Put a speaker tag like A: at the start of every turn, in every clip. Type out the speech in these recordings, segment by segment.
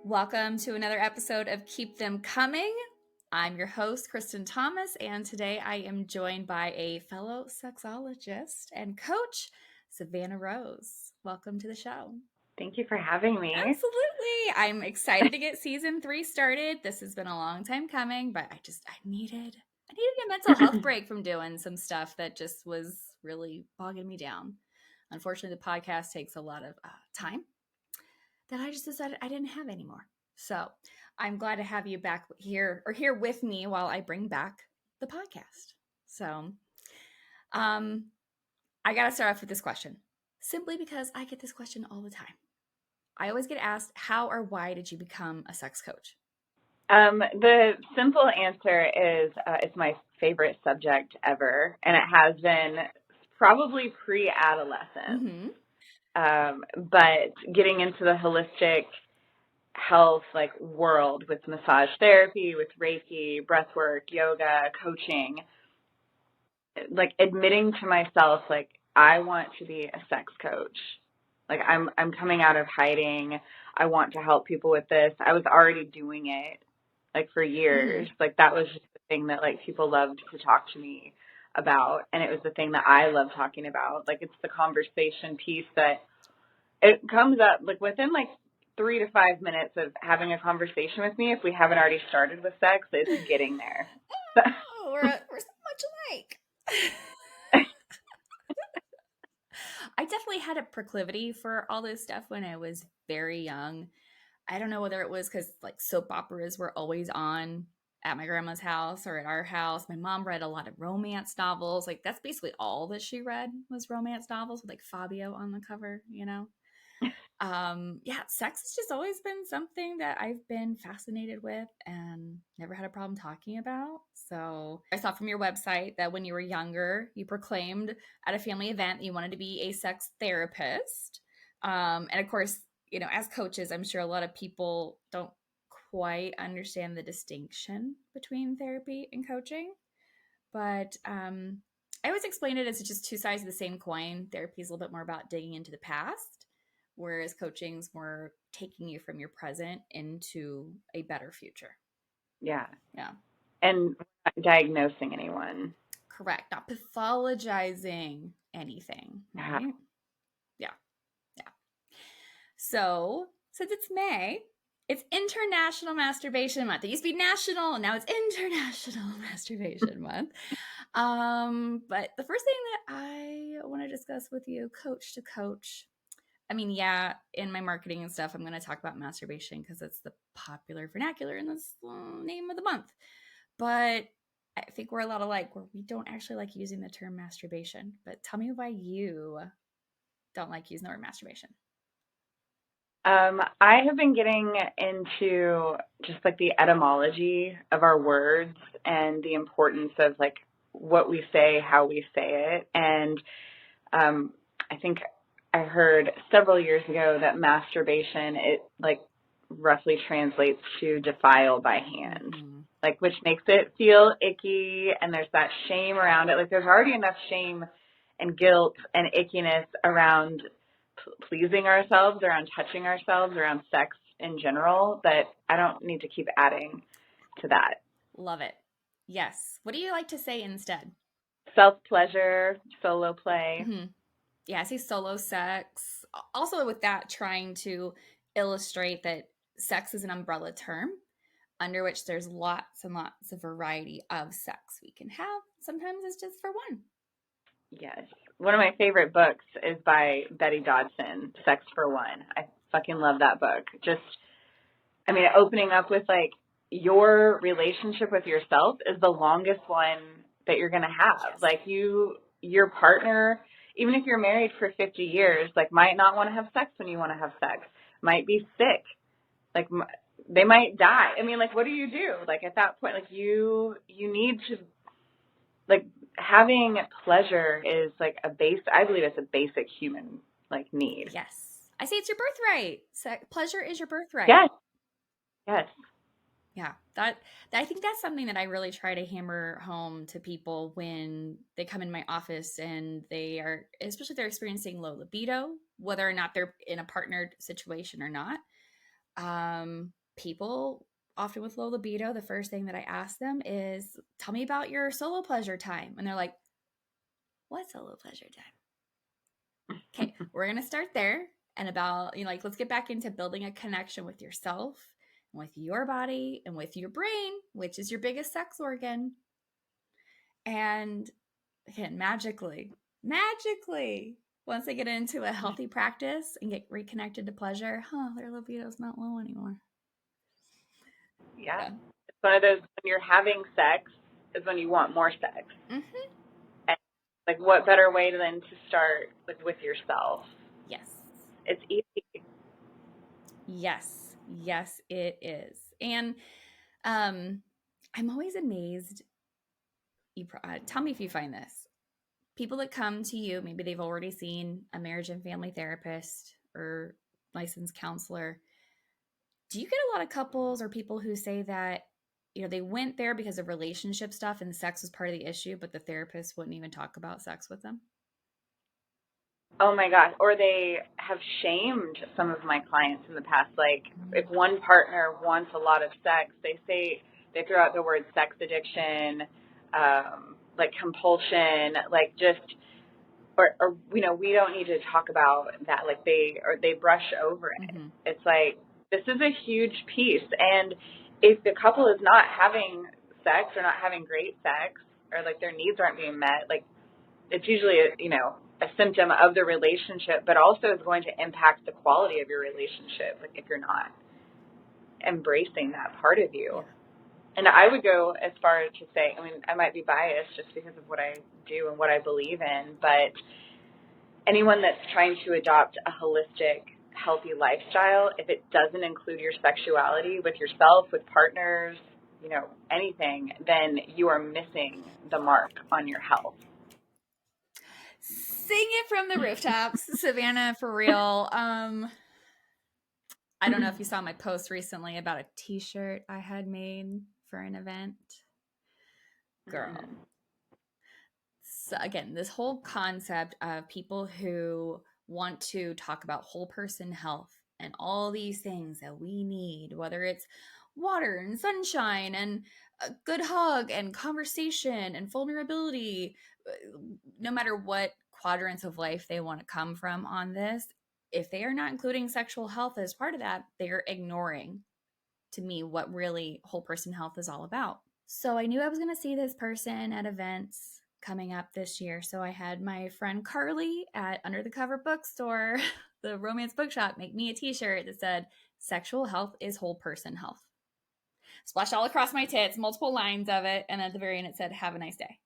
A: Welcome to another episode of Keep Them Coming. I'm your host, Kristen Thomas, and today I am joined by a fellow sexologist and coach, Savannah Rose. Welcome to the show.
B: Thank you for having me.
A: Absolutely. I'm excited to get season 3 started. This has been a long time coming, but I needed a mental health break from doing some stuff that just was really bogging me down. Unfortunately, the podcast takes a lot of time that I just decided I didn't have anymore. So I'm glad to have you back here with me while I bring back the podcast. So I got to start off with this question simply because I get this question all the time. I always get asked, how or why did you become a sex coach?
B: The simple answer is it's my favorite subject ever, and it has been probably pre-adolescence. But getting into the holistic health world with massage therapy, with Reiki, breathwork, yoga, coaching, admitting to myself I want to be a sex coach. I'm coming out of hiding. I want to help people with this. I was already doing it for years. That was just the thing that people loved to talk to me about, and it was the thing that I love talking about. It's the conversation piece that it comes up within 3 to 5 minutes of having a conversation with me. If we haven't already started with sex, it's getting there.
A: Oh, we're so much alike. I definitely had a proclivity for all this stuff when I was very young. I don't know whether it was because soap operas were always on at my grandma's house or at our house. My mom read a lot of romance novels. That's basically all that she read was romance novels with Fabio on the cover, sex has just always been something that I've been fascinated with and never had a problem talking about. So I saw from your website that when you were younger, you proclaimed at a family event that you wanted to be a sex therapist. And of course, as coaches, I'm sure a lot of people don't quite understand the distinction between therapy and coaching. But I always explain it as just two sides of the same coin. Therapy is a little bit more about digging into the past, whereas coaching's more taking you from your present into a better future.
B: Yeah.
A: Yeah.
B: And not diagnosing anyone.
A: Correct. Not pathologizing anything. Right? Yeah. So, since it's May, it's International Masturbation Month. It used to be national, and now it's International Masturbation Month. But the first thing that I want to discuss with you, coach to coach, I mean, yeah, in my marketing and stuff, I'm going to talk about masturbation because it's the popular vernacular in this name of the month. But I think we're a lot alike where we don't actually like using the term masturbation. But tell me why you don't like using the word masturbation.
B: I have been getting into just the etymology of our words and the importance of what we say, how we say it. And I think I heard several years ago that masturbation, it roughly translates to defile by hand, which makes it feel icky, and there's that shame around it. There's already enough shame and guilt and ickiness around pleasing ourselves, around touching ourselves, around sex in general, that I don't need to keep adding to that.
A: Love it. Yes. What do you like to say instead?
B: Self-pleasure, solo play.
A: Yeah, I say solo sex. Also with that, trying to illustrate that sex is an umbrella term under which there's lots and lots of variety of sex we can have. Sometimes it's just for one.
B: Yes. One of my favorite books is by Betty Dodson, Sex for One. I fucking love that book. Opening up with your relationship with yourself is the longest one that you're going to have.
A: Yes.
B: Your partner, even if you're married for 50 years, might not want to have sex when you want to have sex, might be sick. They might die. What do you do? At that point, you need to, having pleasure is I believe it's a basic human need.
A: Yes. I say it's your birthright. Pleasure is your birthright.
B: Yes. Yes.
A: Yeah, I think that's something that I really try to hammer home to people when they come in my office and they are, especially if they're experiencing low libido, whether or not they're in a partnered situation or not. people often with low libido, the first thing that I ask them is, tell me about your solo pleasure time. And they're like, what solo pleasure time? Okay, we're going to start there. And about, like, let's get back into building a connection with yourself, and with your body, and with your brain, which is your biggest sex organ. And again, magically, once they get into a healthy practice and get reconnected to pleasure, their libido's not low anymore.
B: Yeah.
A: Yeah.
B: It's one of those, when you're having sex is when you want more sex.
A: Mm-hmm.
B: And like, what better way than to start like with yourself?
A: Yes.
B: It's easy.
A: Yes, it is. And I'm always amazed. Tell me if you find this. People that come to you, maybe they've already seen a marriage and family therapist or licensed counselor. Do you get a lot of couples or people who say that, they went there because of relationship stuff and sex was part of the issue, but the therapist wouldn't even talk about sex with them?
B: Oh my gosh. Or they have shamed some of my clients in the past. Like,
A: Mm.
B: if one partner wants a lot of sex, they throw out the word sex addiction, like compulsion, like just, or we don't need to talk about that. Like they brush over it.
A: Mm-hmm.
B: It's like, this is a huge piece. And if the couple is not having sex or not having great sex, or like their needs aren't being met, like it's usually a symptom of the relationship, but also is going to impact the quality of your relationship, like if you're not embracing that part of you.
A: Yeah.
B: And I would go as far as to say, I mean, I might be biased just because of what I do and what I believe in, but anyone that's trying to adopt a holistic, healthy lifestyle, if it doesn't include your sexuality with yourself, with partners, anything, then you are missing the mark on your health.
A: Sing it from the rooftops, Savannah, for real. I don't know if you saw my post recently about a t-shirt I had made for an event. Girl.
B: Mm-hmm.
A: So again, this whole concept of people who want to talk about whole person health and all these things that we need, whether it's water and sunshine and a good hug and conversation and vulnerability, no matter what quadrants of life they want to come from on this, if they are not including sexual health as part of that, they're ignoring, to me, what really whole person health is all about. So I knew I was going to see this person at events coming up this year. So I had my friend Carly at Under the Cover Bookstore, the romance bookshop, make me a t-shirt that said, "Sexual health is whole person health." Splashed all across my tits, multiple lines of it. And at the very end, it said, "Have a nice day."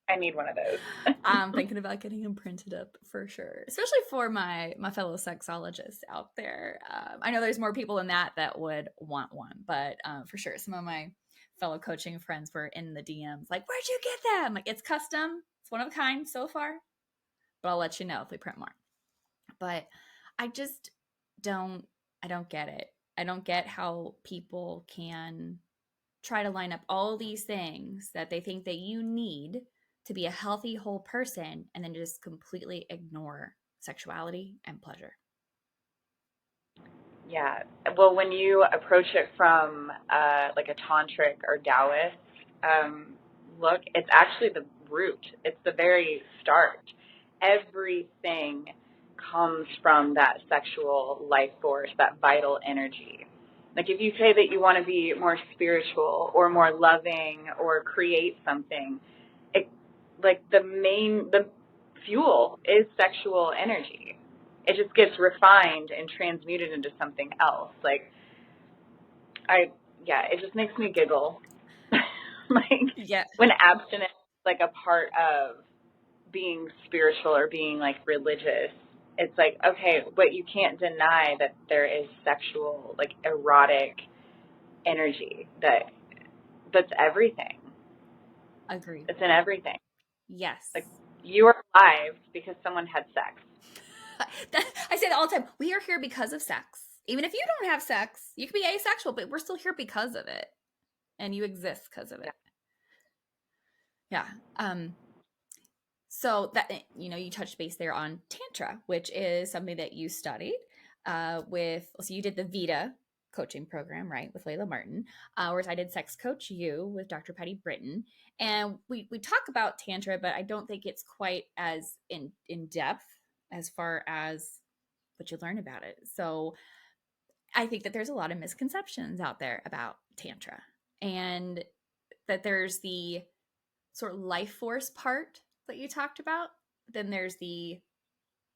B: I need one of those.
A: I'm thinking about getting them printed up for sure, especially for my fellow sexologists out there. I know there's more people than that would want one, but for sure, some of my fellow coaching friends were in the DMs like, "Where'd you get them?" Like, it's custom, it's one of a kind so far, but I'll let you know if we print more. But I just don't, I don't get it. I don't get how people can try to line up all these things that they think that you need to be a healthy whole person and then just completely ignore sexuality and pleasure.
B: Yeah. Well, when you approach it from like a tantric or Taoist look, it's actually the root. It's the very start. Everything comes from that sexual life force, that vital energy. Like if you say that you want to be more spiritual or more loving or create something, it, like the fuel is sexual energy. It just gets refined and transmuted into something else. Like it just makes me giggle. Like
A: Yeah,
B: when abstinence is like a part of being spiritual or being like religious, it's like, okay, but you can't deny that there is sexual, like erotic energy that's everything.
A: agreed.
B: It's in everything.
A: Yes.
B: Like you are alive because someone had sex.
A: I say that all the time. We are here because of sex. Even if you don't have sex, you can be asexual, but we're still here because of it. And you exist because of
B: Yeah.
A: it. Yeah. So that, you touched base there on Tantra, which is something that you studied. so you did the Vita coaching program, right, with Layla Martin, whereas I did Sex Coach You with Dr. Patty Britton. And we talk about Tantra, but I don't think it's quite as in depth as far as what you learn about it. So I think that there's a lot of misconceptions out there about Tantra, and that there's the sort of life force part that you talked about. Then there's the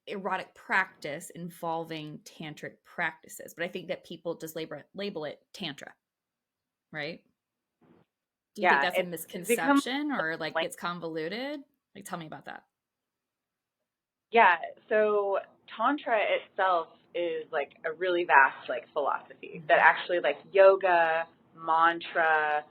A: erotic practice involving tantric practices. But I think that people just label it Tantra, right? Do you think
B: Yeah,
A: that's a
B: it's become
A: misconception or like
B: like
A: gets convoluted? Like, tell me about that.
B: yeah, so tantra itself is like a really vast like philosophy that
A: Mm-hmm.
B: actually like yoga, mantra,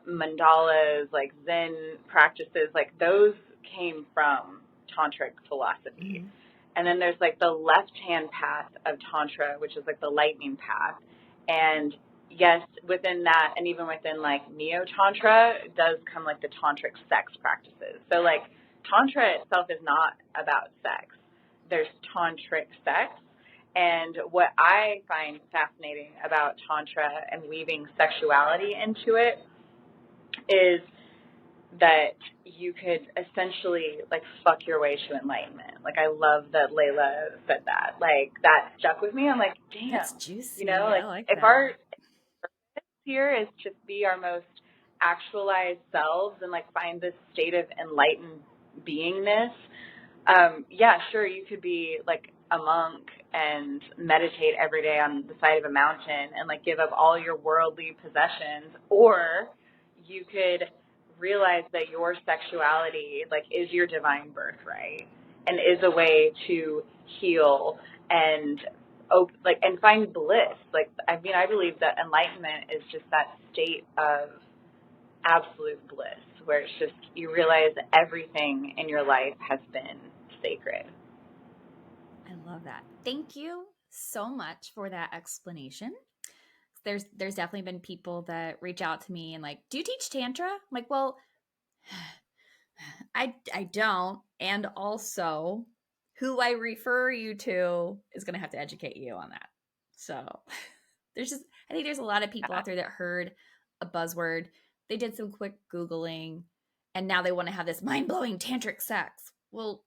B: mandalas, like Zen practices, like those came from tantric philosophy.
A: Mm-hmm.
B: And then there's like the left hand path of tantra, which is like the lightning path. And yes, within that, and even within like neo tantra, does come like the tantric sex practices. So like tantra itself is not about sex. There's tantric sex. And what I find fascinating about tantra and weaving sexuality into it is that you could essentially like fuck your way to enlightenment. Like I love that Layla said that. Like that stuck with me. I'm like,
A: That's
B: damn,
A: juicy. I
B: like
A: like
B: if
A: that.
B: our here is to be our most actualized selves and like find this state of enlightened beingness, yeah, sure, you could be like a monk and meditate every day on the side of a mountain and like give up all your worldly possessions, or you could realize that your sexuality like is your divine birthright and is a way to heal and and find bliss. Like I mean, I believe that enlightenment is just that state of absolute bliss where it's just you realize everything in your life has been sacred.
A: I love that. Thank you so much for that explanation. There's definitely been people that reach out to me and like, do you teach tantra? I'm like, well, I don't, and also who I refer you to is going to have to educate you on that. So there's just I think there's a lot of people
B: Yeah.
A: out there that heard a buzzword, they did some quick googling, and now they want to have this mind-blowing tantric sex. Well,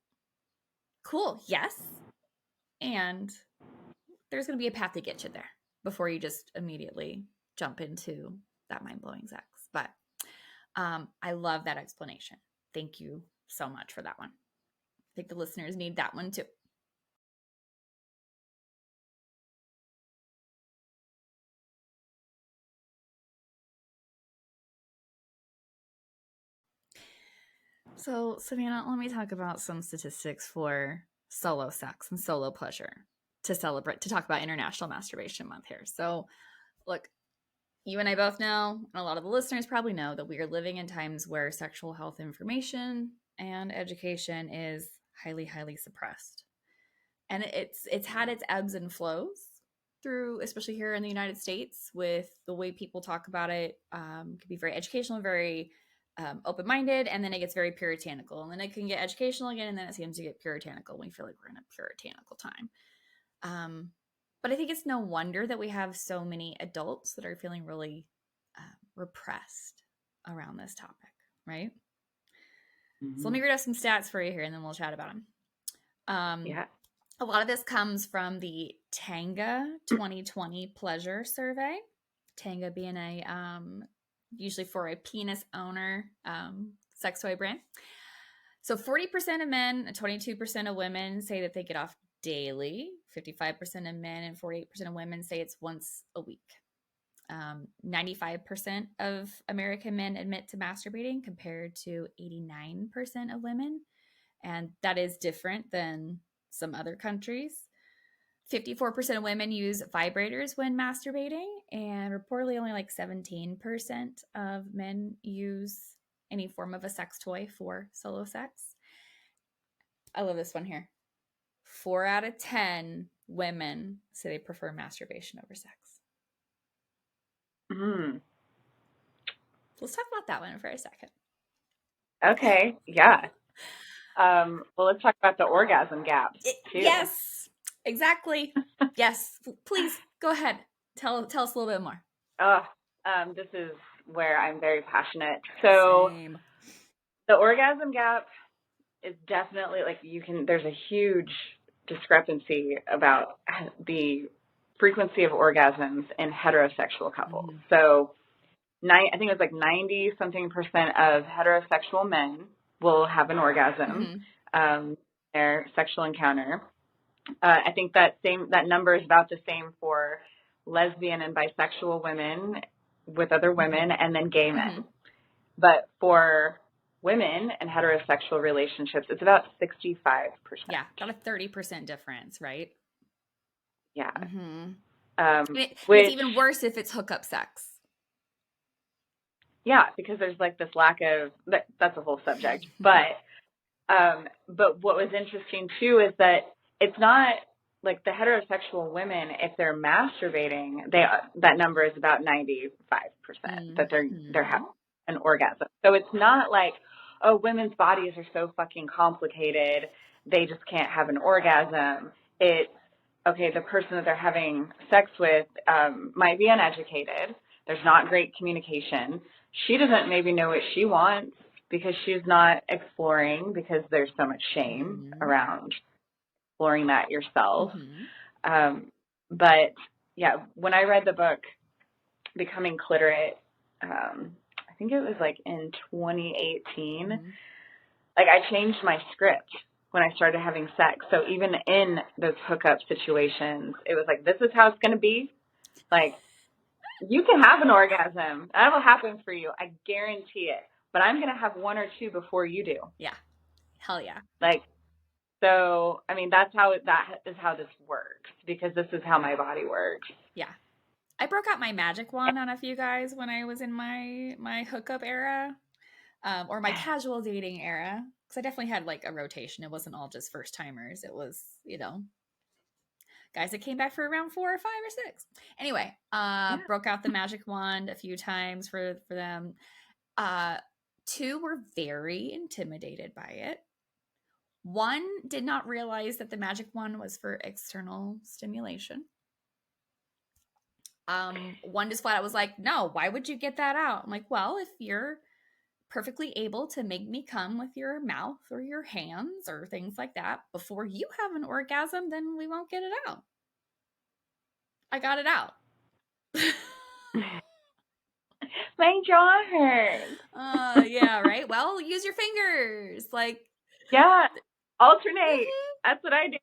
A: cool, yes, and there's going to be a path to get you there before you just immediately jump into that mind-blowing sex. But I love that explanation. Thank you so much for that one. I think the listeners need that one too. So, Savannah, let me talk about some statistics for solo sex and solo pleasure to talk about International Masturbation Month here. So, look, you and I both know, and a lot of the listeners probably know, that we are living in times where sexual health information and education is highly, highly suppressed. And it's had its ebbs and flows through, especially here in the United States, with the way people talk about it. Can be very educational, very open-minded, and then it gets very puritanical, and then it can get educational again, and then it seems to get puritanical. We feel like we're in a puritanical time. Um, but I think it's no wonder that we have so many adults that are feeling really repressed around this topic, right? So let
B: Mm-hmm.
A: me read off some stats for you here, and then we'll chat about them. Um,
B: Yeah.
A: a lot of this comes from the Tanga 2020 Pleasure Survey. Tanga being a usually for a penis owner sex toy brand. So 40% of men and 22% of women say that they get off daily. 55% of men and 48% of women say it's once a week. 95% of American men admit to masturbating compared to 89% of women. And that is different than some other countries. 54% of women use vibrators when masturbating, and reportedly only like 17% of men use any form of a sex toy for solo sex. I love this one here. 4 out of 10 women say they prefer masturbation over sex.
B: Mm-hmm.
A: Let's talk about that one for a second.
B: Okay. Yeah. Well, let's talk about the orgasm gaps too.
A: Yes. Exactly. Yes. Please go ahead. Tell us a little bit more.
B: Oh, this is where I'm very passionate. So
A: Same.
B: the orgasm gap is definitely like there's a huge discrepancy about the frequency of orgasms in heterosexual couples.
A: Mm-hmm.
B: So I think it was like 90 something percent of heterosexual men will have an orgasm,
A: Mm-hmm.
B: their sexual encounter. I think that number is about the same for lesbian and bisexual women with other women,
A: Mm-hmm.
B: and then gay
A: Mm-hmm.
B: men. But for women and heterosexual relationships, it's about 65%.
A: Yeah, about a 30% difference, right?
B: Yeah.
A: Mm-hmm.
B: Um,
A: And it's
B: which,
A: even worse if it's hookup sex.
B: yeah, because there's like this lack of, that's a whole subject. But what was interesting too is that it's not like the heterosexual women, if they're masturbating, that number is about 95% that they're
A: Mm-hmm.
B: having an orgasm. So it's not like, oh, women's bodies are so fucking complicated, they just can't have an orgasm. It's okay, the person that they're having sex with might be uneducated. There's not great communication. She doesn't maybe know what she wants because she's not exploring because there's so much shame
A: Mm-hmm.
B: around exploring that yourself.
A: Mm-hmm.
B: Um, but yeah, when I read the book Becoming Cliterate, I think it was like in 2018,
A: Mm-hmm.
B: like I changed my script when I started having sex. So even in those hookup situations, it was like, this is how it's going to be. Like, you can have an orgasm. That will happen for you. I guarantee it. But I'm going to have one or two before you do.
A: Yeah. Hell yeah.
B: Like, so, I mean, that is how this works because this is how my body works.
A: Yeah. I broke out my magic wand on a few guys when I was in my hookup era, or my casual dating era. Because I definitely had like a rotation. It wasn't all just first timers. It was, guys that came back for around 4 or 5 or 6. Anyway,
B: Yeah.
A: broke out the magic wand a few times for them. Uh, 2 were very intimidated by it. 1 did not realize that the magic wand was for external stimulation. 1 just flat out was like, no, why would you get that out? I'm like, well, if you're perfectly able to make me come with your mouth or your hands or things like that before you have an orgasm, then we won't get it out. I got it out.
B: My jaw hurts.
A: Yeah, right. Well, use your fingers. Like,
B: Yeah. Alternate.
A: mm-hmm.
B: That's what I do.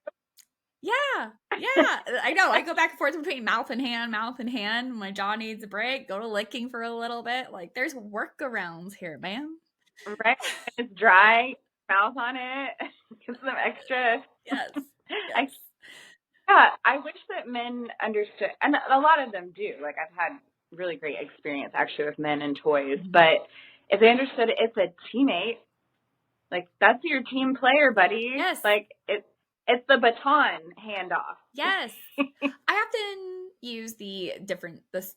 A: Yeah, yeah. I know. I go back and forth between mouth and hand, mouth and hand. My jaw needs a break. Go to licking for a little bit. Like, there's workarounds here, man.
B: Right. It's dry. Mouth on it. Get some extra.
A: Yes,
B: I
A: yes.
B: Yeah, I wish that men understood, and a lot of them do. Like I've had really great experience actually with men and toys,
A: Mm-hmm.
B: but if they understood it's a teammate, like that's your team player, buddy.
A: Yes,
B: Like it's the baton handoff.
A: yes. I often use the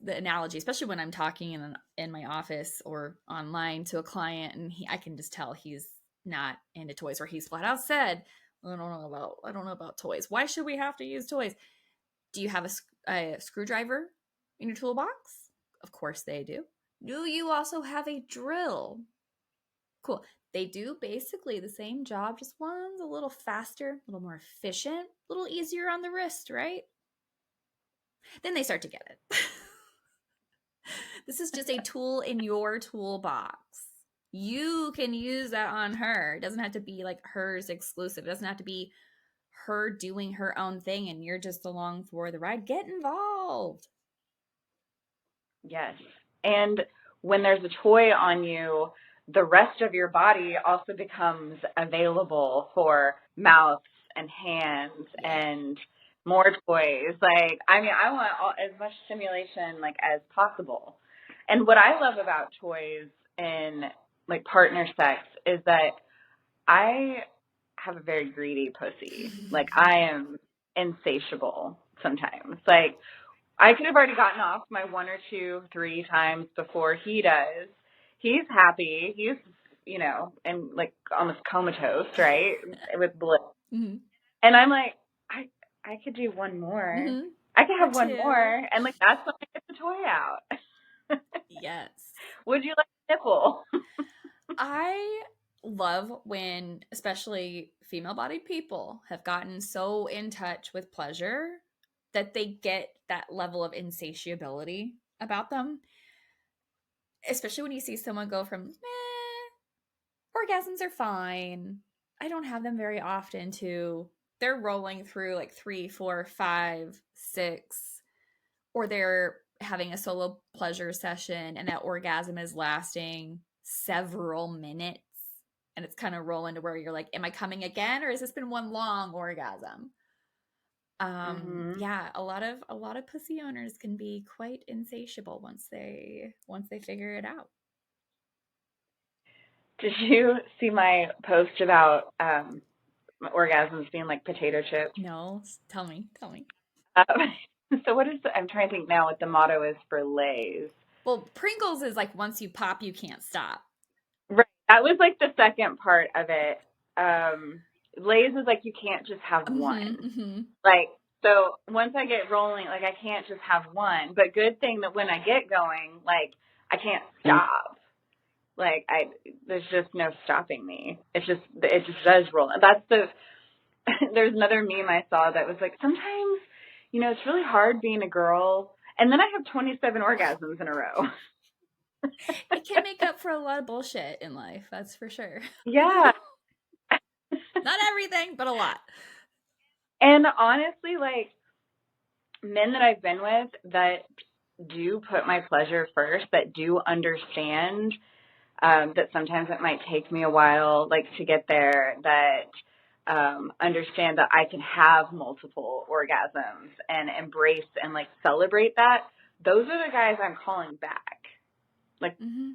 A: analogy, especially when I'm talking in my office or online to a client, and I can just tell he's not into toys, or he's flat out said, I don't know about toys. Why should we have to use toys? Do you have a screwdriver in your toolbox? Of course they do. Do you also have a drill? Cool. They do basically the same job, just one's a little faster, a little more efficient, a little easier on the wrist, right? Then they start to get it. This is just a tool in your toolbox. You can use that on her. It doesn't have to be like hers exclusive. It doesn't have to be her doing her own thing and you're just along for the ride. Get involved.
B: Yes, and when there's a toy on you, the rest of your body also becomes available for mouths and hands
A: Yeah.
B: and more toys. Like, I mean, I want as much stimulation like as possible. And what I love about toys and like partner sex is that I have a very greedy pussy. Like, I am insatiable sometimes. Like, I could have already gotten off my 1 or 2, 3 times before he does. He's happy. He's, and like almost comatose, right? With bliss.
A: Mm-hmm.
B: And I'm like, I could do one more.
A: Mm-hmm.
B: I could
A: Or
B: have one
A: two.
B: more, and like that's when I get the toy out.
A: Yes.
B: Would you like a nipple?
A: I love when, especially female bodied people, have gotten so in touch with pleasure that they get that level of insatiability about them. Especially when you see someone go from, orgasms are fine. I don't have them very often to they're rolling through like 3, 4, 5, 6, or they're having a solo pleasure session and that orgasm is lasting several minutes and it's kind of rolling to where you're like, am I coming again or has this been one long orgasm?
B: Mm-hmm.
A: Yeah, a lot of pussy owners can be quite insatiable once they figure it out.
B: Did you see my post about orgasms being like potato chips?
A: No, tell me.
B: Um, so what is I'm trying to think now what the motto is for Lay's.
A: Well, Pringles is like once you pop, you can't stop.
B: Right. That was like the second part of it. Lay's is like you can't just have
A: Mm-hmm,
B: one.
A: mm-hmm.
B: Like so once I get rolling, like I can't just have one. But good thing that when I get going, like I can't stop. Like there's just no stopping me. It just does roll. That's the there's another meme I saw that was like sometimes, it's really hard being a girl, and then I have 27 orgasms in a row.
A: It can make up for a lot of bullshit in life, that's for sure.
B: Yeah.
A: Not everything, but a lot.
B: And honestly, like men that I've been with that do put my pleasure first, that do understand that sometimes it might take me a while, like to get there, that understand that I can have multiple orgasms and embrace and like celebrate that. Those are the guys I'm calling back. Like,
A: Mm-hmm.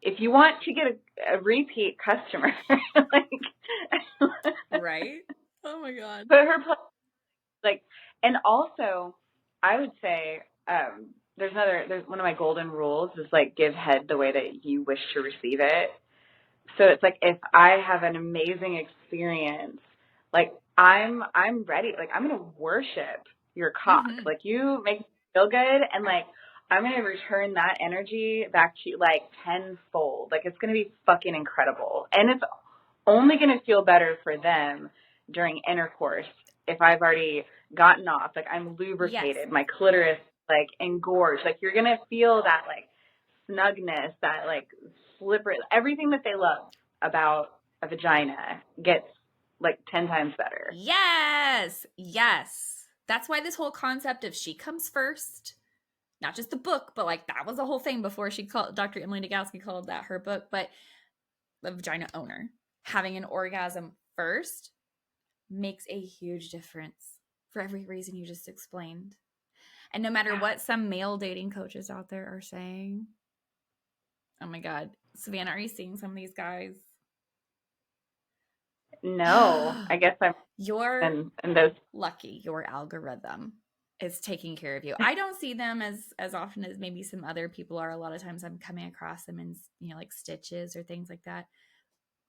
B: if you want to get a repeat customer, like,
A: Right? Oh my god.
B: put her like, and also, I would say, there's one of my golden rules is like give head the way that you wish to receive it. So it's like if I have an amazing experience, like I'm ready. Like I'm gonna worship your cock.
A: Mm-hmm.
B: Like you make me feel good, and like I'm gonna return that energy back to you like tenfold. Like it's gonna be fucking incredible, and it's only gonna feel better for them during intercourse if I've already gotten off. Like I'm
A: Yes.
B: lubricated, my clitoris like engorged. Like you're gonna feel that like snugness, that like slippery, everything that they love about a vagina gets like 10 times better.
A: Yes. Yes. That's why this whole concept of she comes first, not just the book, but like that was a whole thing before she called Dr. Emily Nagoski called that her book, but the vagina owner having an orgasm first makes a huge difference for every reason you just explained. And no matter what some male dating coaches out there are saying, oh my God, Savannah, are you seeing some of these guys?
B: No, I guess I'm
A: You're
B: in those.
A: lucky your algorithm is taking care of you. I don't see them as often as maybe some other people are. A lot of times I'm coming across them in, like stitches or things like that.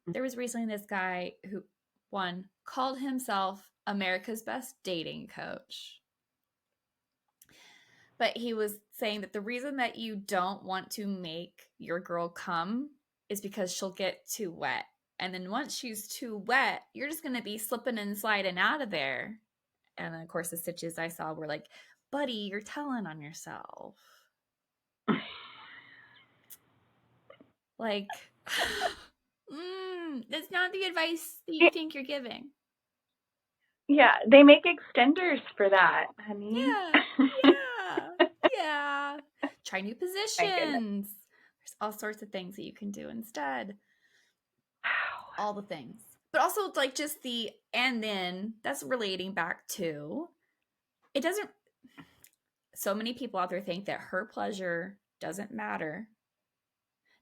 A: There was recently this guy who one called himself America's best dating coach. But he was saying that the reason that you don't want to make your girl come is because she'll get too wet. And then once she's too wet, you're just going to be slipping and sliding out of there. And then, of course, the stitches I saw were like, buddy, you're telling on yourself. Like, that's not the advice that you think you're giving.
B: Yeah, they make extenders for that, honey.
A: Yeah, yeah, yeah. Try new
B: My goodness.
A: positions. There's all sorts of things that you can do instead. All the things. But also, like, just and then that's relating back to it doesn't. So many people out there think that her pleasure doesn't matter.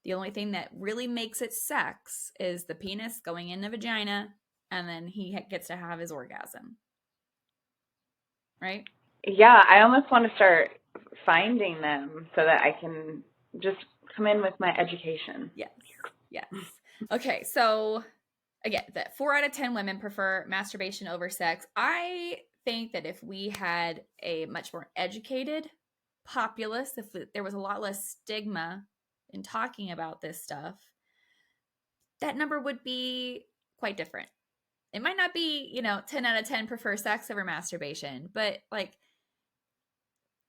A: The only thing that really makes it sex is the penis going in the vagina, and then he gets to have his orgasm. Right?
B: Yeah, I almost want to start finding them so that I can just come in with my education.
A: Yes. Yes. Okay, so again, that 4 out of 10 women prefer masturbation over sex. I think that if we had a much more educated populace, if there was a lot less stigma in talking about this stuff, that number would be quite different. It might not be, 10 out of 10 prefer sex over masturbation, but like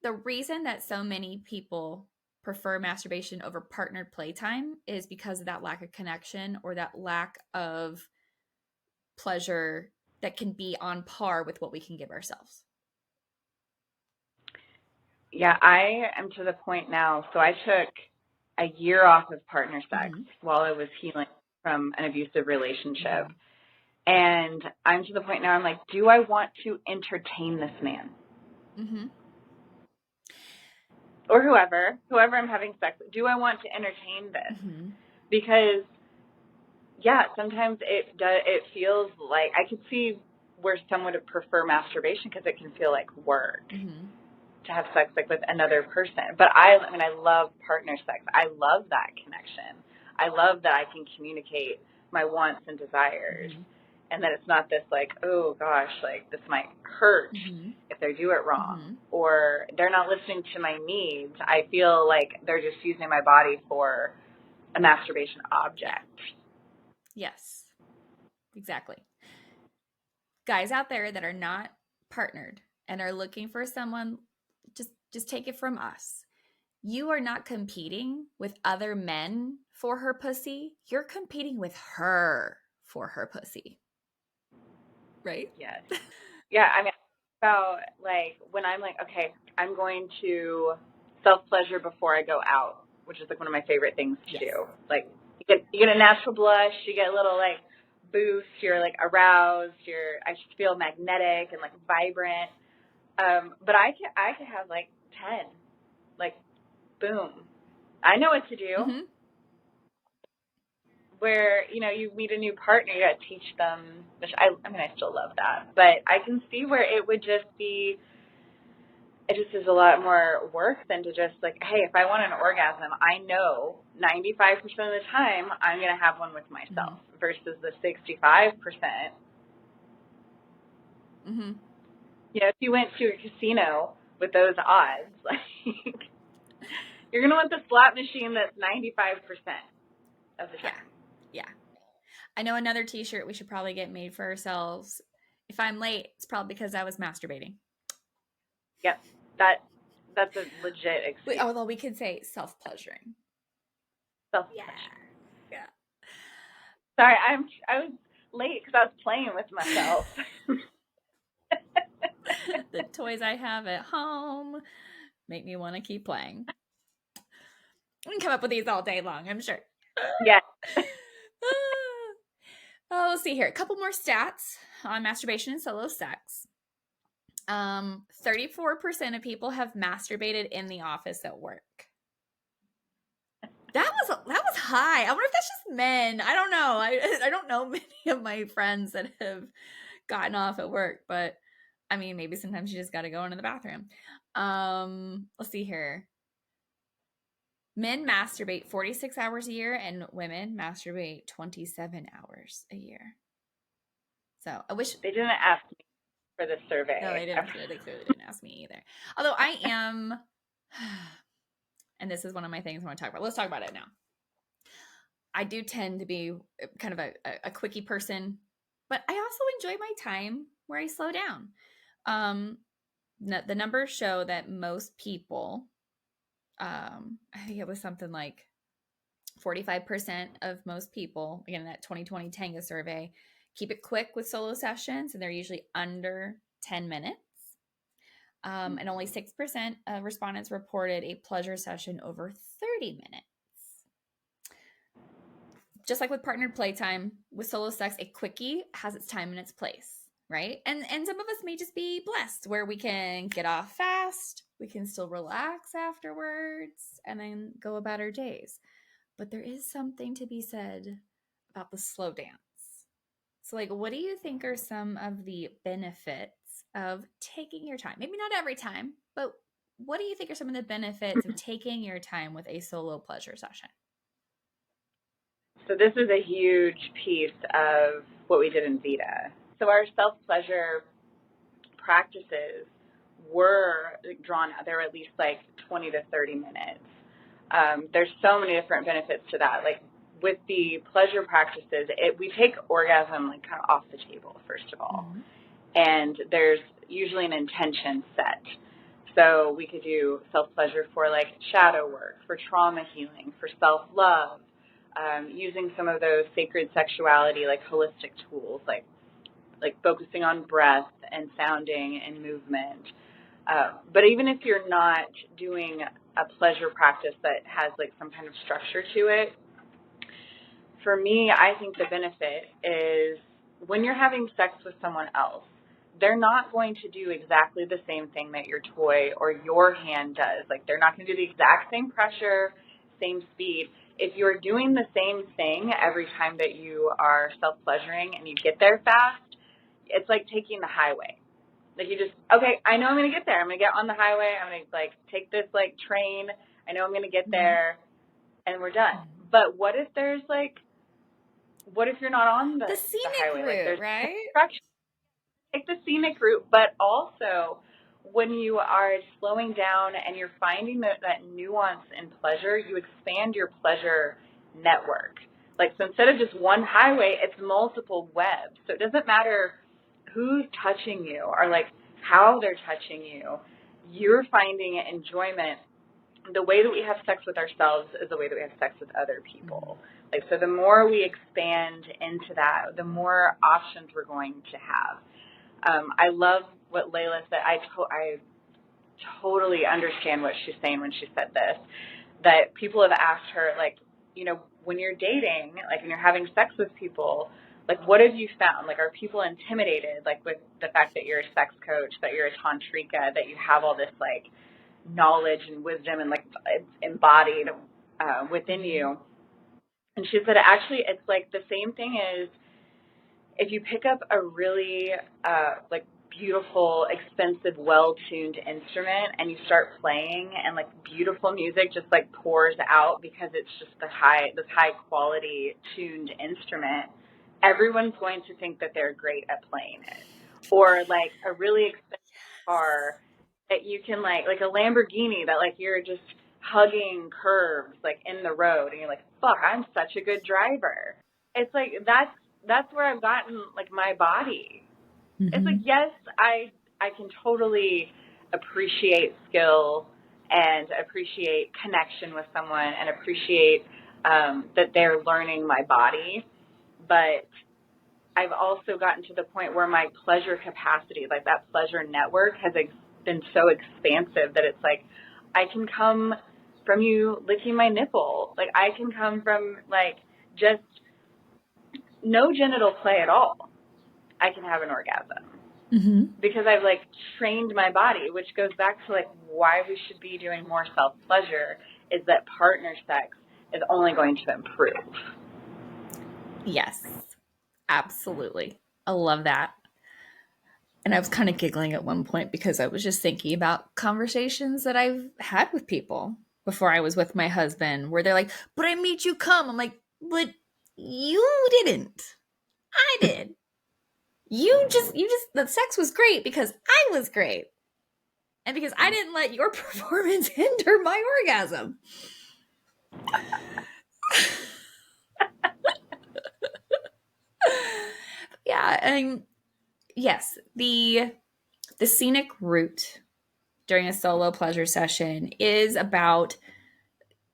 A: the reason that so many people prefer masturbation over partnered playtime is because of that lack of connection or that lack of pleasure that can be on par with what we can give ourselves.
B: Yeah, I am to the point now. So I took a year off of partner sex while I was healing from an abusive relationship. And I'm to the point now, I'm like, do I want to entertain this man? Or whoever I'm having sex with, do I want to entertain this? Because, yeah, sometimes it feels like, I could see where someone would prefer masturbation because it can feel like work to have sex like with another person. But I love partner sex. I love that connection. I love that I can communicate my wants and desires. And that it's not this like, oh gosh, like this might hurt if they do it wrong, or they're not listening to my needs. I feel like they're just using my body for a masturbation object.
A: Yes, exactly. Guys out there that are not partnered and are looking for someone, just take it from us. You are not competing with other men for her pussy. You're competing with her for her pussy. Right?
B: Yes. Yeah, I mean, about like when I'm like, okay, I'm going to self-pleasure before I go out, which is like one of my favorite things to do. Like you get a natural blush, you get a little like boost, you're like aroused, I just feel magnetic and like vibrant. But I can have like 10, like boom. I know what to do. Where, you meet a new partner, you got to teach them, which I still love that. But I can see where it would just be, it just is a lot more work than to just like, hey, if I want an orgasm, I know 95% of the time I'm going to have one with myself versus the 65%. If you went to a casino with those odds, like, you're going to want the slot machine that's 95% of the time.
A: Yeah. I know another t-shirt we should probably get made for ourselves. If I'm late, it's probably because I was masturbating.
B: Yep. That's a legit excuse.
A: Although we could say self-pleasuring.
B: Self-pleasuring.
A: Yeah.
B: Sorry, I was late because I was playing with myself.
A: The toys I have at home make me want to keep playing. We can come up with these all day long, I'm sure.
B: Yeah.
A: Oh, let's see here. A couple more stats on masturbation and solo sex. 34% of people have masturbated in the office at work. That was high. I wonder if that's just men. I don't know. I don't know many of my friends that have gotten off at work, but I mean, maybe sometimes you just got to go into the bathroom. Let's see here. Men masturbate 46 hours a year and women masturbate 27 hours a year. So I wish
B: they didn't ask me for this survey.
A: No, they didn't. They clearly didn't ask me either. Although I am, and this is one of my things I want to talk about. Let's talk about it now. I do tend to be kind of a quickie person, but I also enjoy my time where I slow down. The numbers show that most people, I think it was something like 45% of most people, again, that 2020 Tango survey, keep it quick with solo sessions, and they're usually under 10 minutes. And only 6% of respondents reported a pleasure session over 30 minutes. Just like with partnered playtime, with solo sex, a quickie has its time and its place, right? And some of us may just be blessed where we can get off fast, we can still relax afterwards, and then go about our days. But there is something to be said about the slow dance. So, like, what do you think are some of the benefits of taking your time? Maybe not every time, but what do you think are some of the benefits of taking your time with a solo pleasure session?
B: So this is a huge piece of what we did in Vita. So our self-pleasure practices were drawn out. There were at least like 20 to 30 minutes. There's so many different benefits to that. Like with the pleasure practices, we take orgasm like kind of off the table, first of all.
A: Mm-hmm.
B: And there's usually an intention set. So we could do self-pleasure for like shadow work, for trauma healing, for self-love, using some of those sacred sexuality, like holistic tools, like focusing on breath and sounding and movement. But even if you're not doing a pleasure practice that has like some kind of structure to it, for me, I think the benefit is when you're having sex with someone else, they're not going to do exactly the same thing that your toy or your hand does. Like they're not going to do the exact same pressure, same speed. If you're doing the same thing every time that you are self-pleasuring and you get there fast, it's like taking the highway. Like you just, okay, I know I'm going to get there. I'm going to get on the highway. I'm going to like take this like train. I know I'm going to get there and we're done. But what if you're not on the
A: scenic
B: highway? Like
A: route,
B: there's
A: right?
B: construction. Take the scenic route, but also when you are slowing down and you're finding that nuance in pleasure, you expand your pleasure network. Like, so instead of just one highway, it's multiple webs. So it doesn't matter who's touching you or like how they're touching you. You're finding enjoyment. The way that we have sex with ourselves is the way that we have sex with other people. Like, so the more we expand into that, the more options we're going to have. I love what Layla said. I totally understand what she's saying when she said this, that people have asked her, like, you know, when you're dating, like when you're having sex with people, like what have you found? Like, are people intimidated, like with the fact that you're a sex coach, that you're a tantrika, that you have all this like knowledge and wisdom and like it's embodied within you? And she said, actually, it's like the same thing as if you pick up a really like beautiful, expensive, well-tuned instrument and you start playing and like beautiful music just like pours out because it's just this high quality tuned instrument, everyone's going to think that they're great at playing it. Or like a really expensive car that you can like a Lamborghini that like you're just hugging curves like in the road and you're like, fuck, I'm such a good driver. It's like that's where I've gotten like my body. It's like, yes, I can totally appreciate skill and appreciate connection with someone and appreciate that they're learning my body, but I've also gotten to the point where my pleasure capacity, like that pleasure network, has been so expansive that it's like I can come from you licking my nipple, like I can come from like just no genital play at all. I can have an orgasm because I've like trained my body, which goes back to like why we should be doing more self-pleasure is that partner sex is only going to improve.
A: Yes, absolutely. I love that. And I was kind of giggling at one point because I was just thinking about conversations that I've had with people before I was with my husband where they're like, but I made you come. I'm like, but you didn't. I did. The sex was great because I was great. And because I didn't let your performance hinder my orgasm. Yeah. And yes, the scenic route during a solo pleasure session is about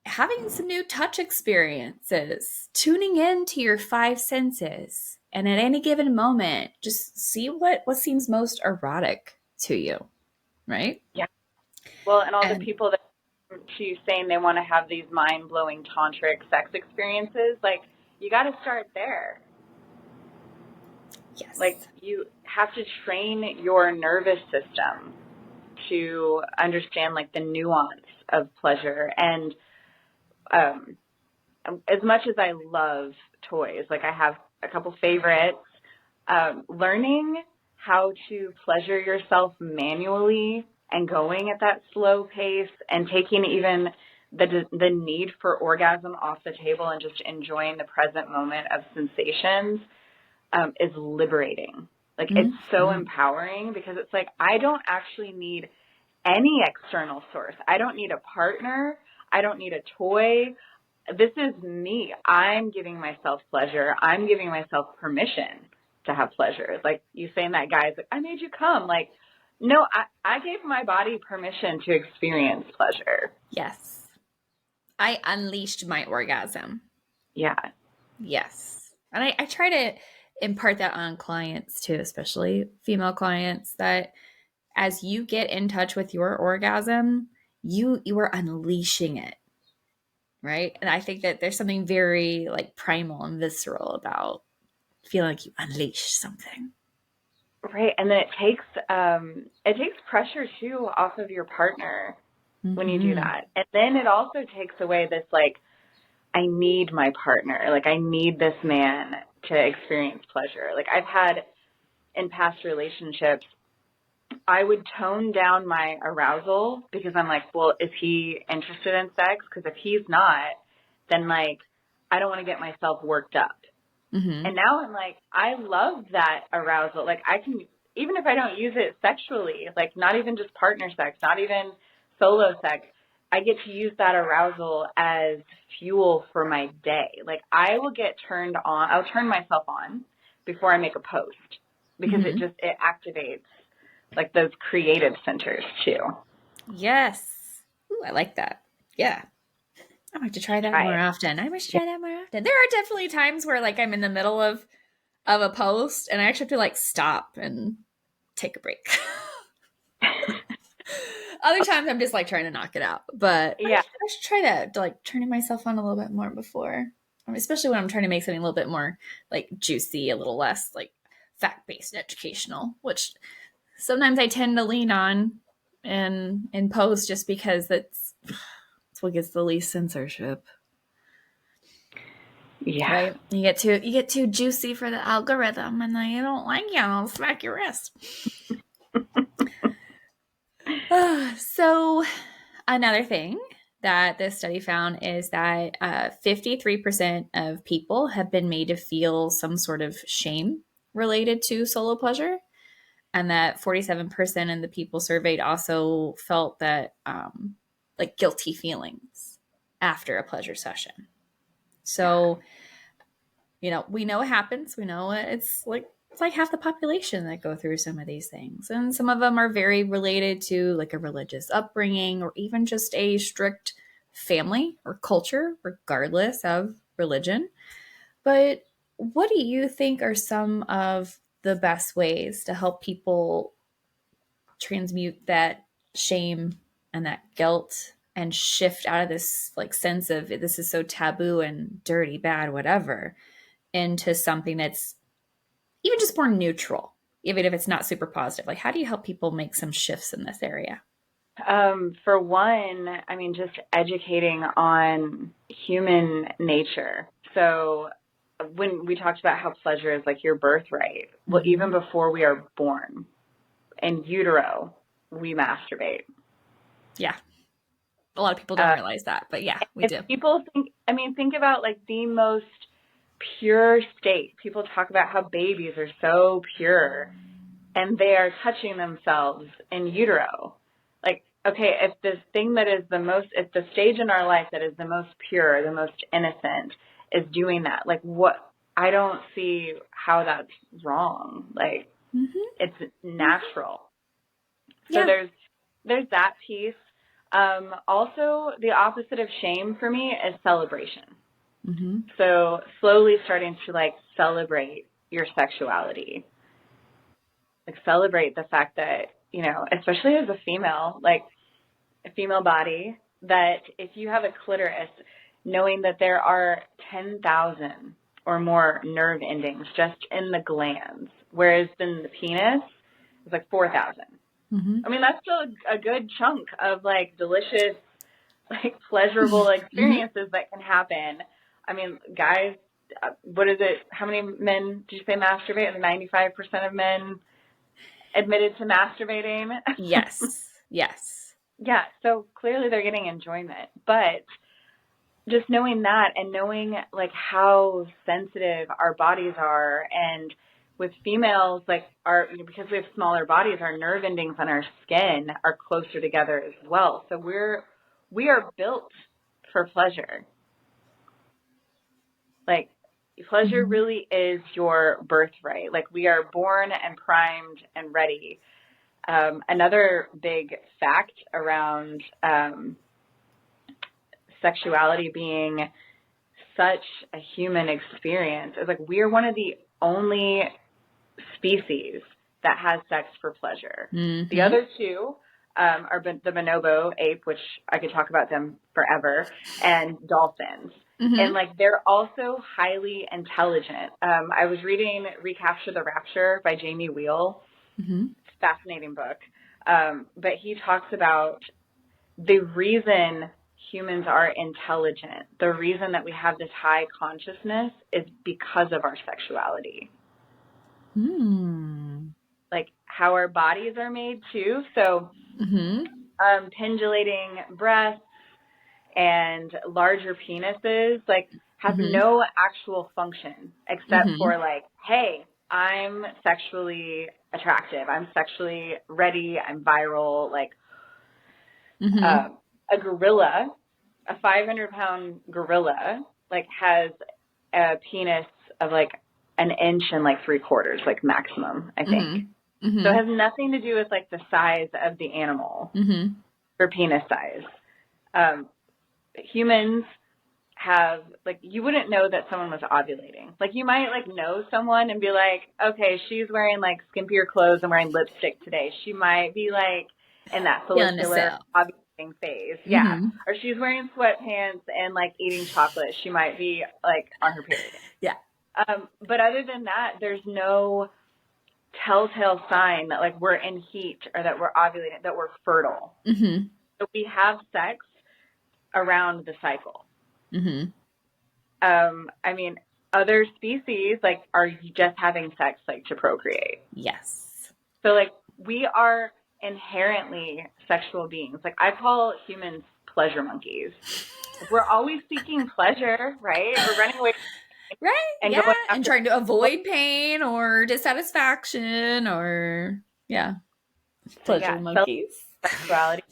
A: having some new touch experiences, tuning into your five senses, and at any given moment, just see what seems most erotic to you, right?
B: Yeah. Well, and all the
A: And
B: people that to you saying they want to have these mind-blowing tantric sex experiences, like you got to start there.
A: yes.
B: Like you have to train your nervous system to understand like the nuance of pleasure. And as much as I love toys, like I have a couple favorites, learning how to pleasure yourself manually and going at that slow pace and taking even the need for orgasm off the table and just enjoying the present moment of sensations is liberating. Like, it's so
A: Mm-hmm.
B: empowering because it's like, I don't actually need any external source. I don't need a partner. I don't need a toy. This is me. I'm giving myself pleasure. I'm giving myself permission to have pleasure. Like you saying that, guys, like, I made you come. Like, no, I gave my body permission to experience pleasure.
A: Yes. I unleashed my orgasm.
B: Yeah.
A: Yes. And I try to impart that on clients too, especially female clients, that as you get in touch with your orgasm, you are unleashing it. Right. And I think that there's something very like primal and visceral about feeling like you unleashed something.
B: Right. And then it takes pressure too off of your partner when you do
A: Mm-hmm.
B: that. And then it also takes away this like, I need my partner. Like, I need this man to experience pleasure. Like, I've had in past relationships, I would tone down my arousal because I'm like, well, is he interested in sex? Because if he's not, then like, I don't want to get myself worked up.
A: Mm-hmm.
B: And now I'm like, I love that arousal. Like, I can, even if I don't use it sexually, like not even just partner sex, not even solo sex, I get to use that arousal as fuel for my day. Like, I will get turned on, I'll turn myself on before I make a post because
A: Mm-hmm.
B: it activates like those creative centers too.
A: Yes. Ooh, I like that. Yeah. I might have to try that
B: Try
A: more
B: it.
A: often. I must
B: Yeah.
A: try that more often. There are definitely times where like I'm in the middle of a post and I actually have to like stop and take a break. Other times I'm just like trying to knock it out. But
B: Yeah.
A: I should try that, like turning myself on a little bit more before. I mean, especially when I'm trying to make something a little bit more like juicy, a little less like fact based and educational, which sometimes I tend to lean on in post just because that's what gets the least censorship.
B: Yeah.
A: Right? You get too juicy for the algorithm and then you don't like you, I'll smack your wrist. So another thing that this study found is that 53% of people have been made to feel some sort of shame related to solo pleasure, and that 47% of the people surveyed also felt that like guilty feelings after a pleasure session. So, we know it happens. We know it's like half the population that go through some of these things. And some of them are very related to like a religious upbringing or even just a strict family or culture, regardless of religion. But what do you think are some of the best ways to help people transmute that shame and that guilt and shift out of this like sense of this is so taboo and dirty, bad, whatever, into something that's even just more neutral, even if it's not super positive? Like, how do you help people make some shifts in this area?
B: For one, I mean, just educating on human nature. So when we talked about how pleasure is like your birthright, well,
A: Mm-hmm.
B: even before we are born, in utero, we masturbate.
A: Yeah. A lot of people don't
B: Uh,
A: realize that, but yeah, we
B: if
A: do.
B: people think, I mean, think about like the most pure state. People talk about how babies are so pure and they are touching themselves in utero. Like, okay, if the thing that is the most, if the stage in our life that is the most pure, the most innocent is doing that, like what, I don't see how that's wrong. Like,
A: Mm-hmm.
B: it's
A: Mm-hmm.
B: natural. So
A: Yeah.
B: there's that piece. Also, the opposite of shame for me is celebration.
A: Mm-hmm.
B: So slowly starting to like celebrate your sexuality, like celebrate the fact that, especially as a female, like a female body, that if you have a clitoris, knowing that there are 10,000 or more nerve endings just in the glands, whereas in the penis, it's like 4,000.
A: Mm-hmm.
B: I mean, that's still a good chunk of like delicious, like pleasurable
A: Mm-hmm.
B: experiences that can happen. I mean, guys, what is it? How many men did you say masturbate? 95% of men admitted to masturbating.
A: Yes. Yes.
B: Yeah, so clearly they're getting enjoyment. But just knowing that and knowing like how sensitive our bodies are and with females, like because we have smaller bodies, our nerve endings on our skin are closer together as well. So we are built for pleasure. Like pleasure
A: Mm-hmm.
B: really is your birthright. Like we are born and primed and ready. Another big fact around sexuality being such a human experience is like we are one of the only species that has sex for pleasure. The
A: Mm-hmm.
B: other two are the bonobo ape, which I could talk about them forever, and dolphins. And
A: Mm-hmm.
B: like they're also highly intelligent. I was reading Recapture the Rapture by Jamie Wheal.
A: Mm-hmm.
B: It's a fascinating book. But he talks about the reason humans are intelligent, the reason that we have this high consciousness is because of our sexuality.
A: Mm.
B: Like how our bodies are made too. So
A: Mm-hmm.
B: pendulating breasts and larger penises like have
A: Mm-hmm.
B: no actual function except
A: Mm-hmm.
B: for like, hey, I'm sexually attractive. I'm sexually ready. I'm viral. Like
A: Mm-hmm.
B: um, a gorilla, a 500-pound gorilla, like has a penis of like an inch and like 3/4, like maximum, I think.
A: Mm-hmm.
B: So it
A: Mm-hmm.
B: has nothing to do with like the size of the animal
A: Mm-hmm.
B: or penis size. Um, Humans have like you wouldn't know that someone was ovulating. Like you might like know someone and be like, okay, she's wearing like skimpier clothes and wearing lipstick today. She might be like in that
A: Feeling the
B: follicular
A: cell.
B: ovulating phase. Yeah.
A: Mm-hmm.
B: Or she's wearing sweatpants and like eating chocolate. She might be like on her period.
A: Yeah.
B: But other than that, there's no telltale sign that like we're in heat or that we're ovulating, that we're fertile.
A: Mm-hmm.
B: So we have sex around the cycle.
A: Mm-hmm.
B: I mean, other species like are just having sex like to procreate.
A: Yes.
B: So like we are inherently sexual beings. Like I call humans pleasure monkeys. Like, we're always seeking pleasure, right? We're running away
A: Right?
B: and
A: Yeah.
B: going
A: And
B: after.
A: trying to avoid pain or dissatisfaction or, yeah.
B: So
A: Pleasure
B: yeah, self
A: monkeys.
B: sexuality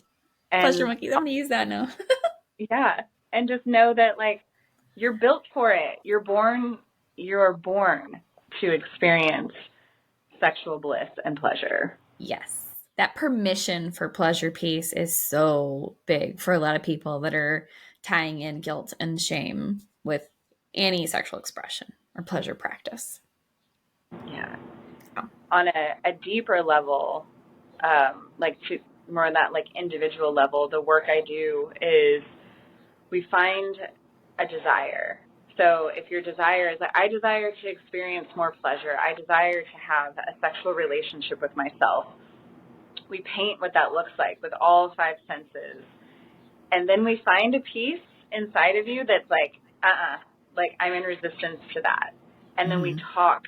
A: Pleasure
B: and
A: monkeys. I'm going to use that now.
B: yeah, and just know that like you're built for it. You're born to experience sexual bliss and pleasure.
A: Yes. That permission for pleasure piece is so big for a lot of people that are tying in guilt and shame with any sexual expression or pleasure practice.
B: Yeah.
A: So,
B: On a deeper level, like to more on that like individual level, the work I do is we find a desire. So if your desire is like, I desire to experience more pleasure, I desire to have a sexual relationship with myself, we paint what that looks like with all five senses. And then we find a piece inside of you that's like, like I'm in resistance to that. And then we
A: mm-hmm.
B: talk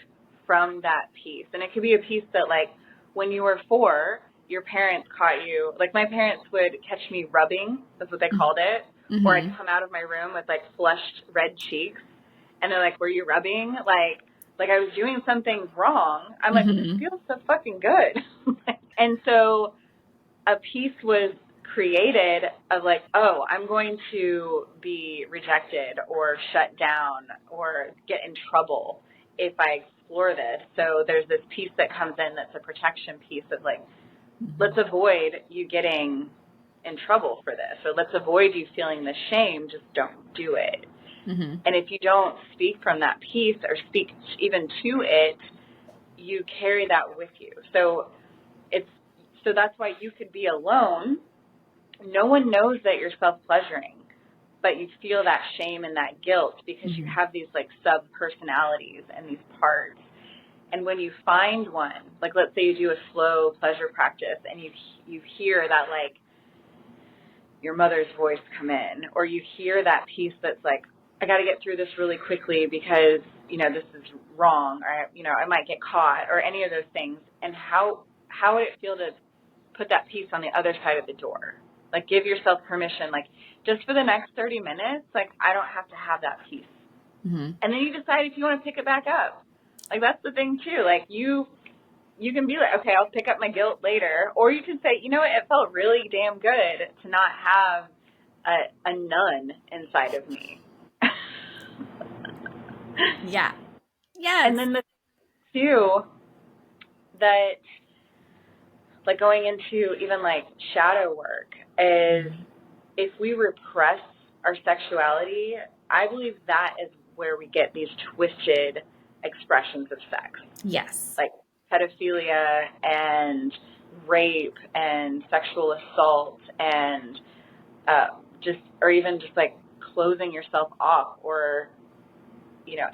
B: from that piece. And it could be a piece that like when you were 4, your parents caught you. Like my parents would catch me rubbing, that's what they called it, or I'd
A: Mm-hmm.
B: come out of my room with like flushed red cheeks. And they're like, were you rubbing? Like I was doing something wrong. I'm like, but this
A: Mm-hmm.
B: feels so fucking good. And so a piece was created of like, oh, I'm going to be rejected or shut down or get in trouble if I explore this. So there's this piece that comes in that's a protection piece of like, let's avoid you getting in trouble for this, or let's avoid you feeling the shame, just don't do it.
A: Mm-hmm.
B: And if you don't speak from that piece or speak even to it, you carry that with you. So that's why you could be alone. No one knows that you're self-pleasuring, but you feel that shame and that guilt because you
A: Mm-hmm.
B: have these like sub-personalities and these parts. And when you find one, like let's say you do a slow pleasure practice and you hear that like your mother's voice come in, or you hear that piece that's like, I got to get through this really quickly because, this is wrong, or, I might get caught, or any of those things. And how would it feel to put that piece on the other side of the door? Like, give yourself permission, like, just for the next 30 minutes, like, I don't have to have that piece.
A: Mm-hmm.
B: And then you decide if you want to pick it back up. Like, that's the thing too. Like, you can be like, okay, I'll pick up my guilt later. Or you can say, you know what, it felt really damn good to not have a nun inside of me.
A: Yeah.
B: And
A: Yes.
B: then the two that, like, going into even like shadow work is,
A: Mhm.
B: if we repress our sexuality, I believe that is where we get these twisted expressions of sex,
A: Yes.
B: like pedophilia and rape and sexual assault and or even just like closing yourself off, or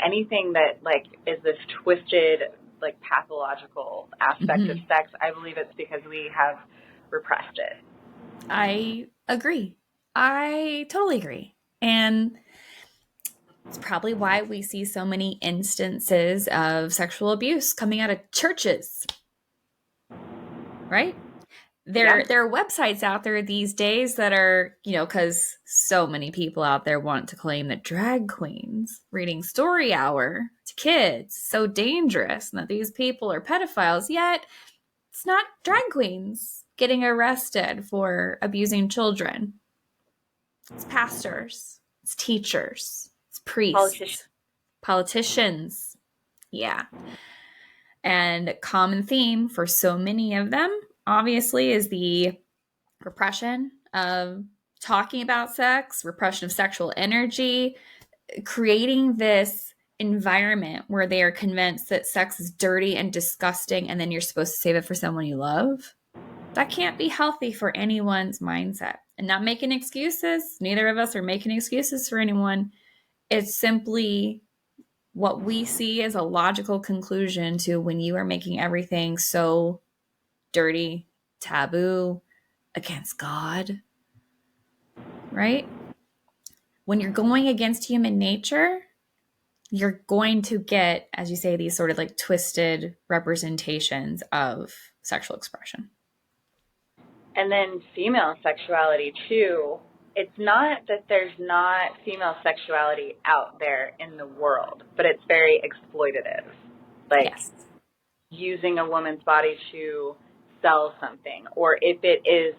B: anything that like is this twisted, like pathological aspect of
A: Hmm.
B: sex. I believe it's because we have repressed it.
A: I agree. I totally agree. And it's probably why we see so many instances of sexual abuse coming out of churches, right?
B: Yeah.
A: There are websites out there these days that are, because so many people out there want to claim that drag queens reading story hour to kids is so dangerous and that these people are pedophiles, yet it's not drag queens getting arrested for abusing children. It's pastors, it's teachers, it's
B: Politicians.
A: priests, politicians. Yeah. And common theme for so many of them, obviously, is the repression of talking about sex, repression of sexual energy, creating this environment where they are convinced that sex is dirty and disgusting, and then you're supposed to save it for someone you love. That can't be healthy for anyone's mindset. And not making excuses, neither of us are making excuses for anyone. It's simply what we see as a logical conclusion to when you are making everything so dirty, taboo, against God, right? When you're going against human nature, you're going to get, as you say, these sort of like twisted representations of sexual expression.
B: And then female sexuality too. It's not that there's not female sexuality out there in the world, but it's very exploitative. Like,
A: Yes.
B: using a woman's body to sell something, or if it is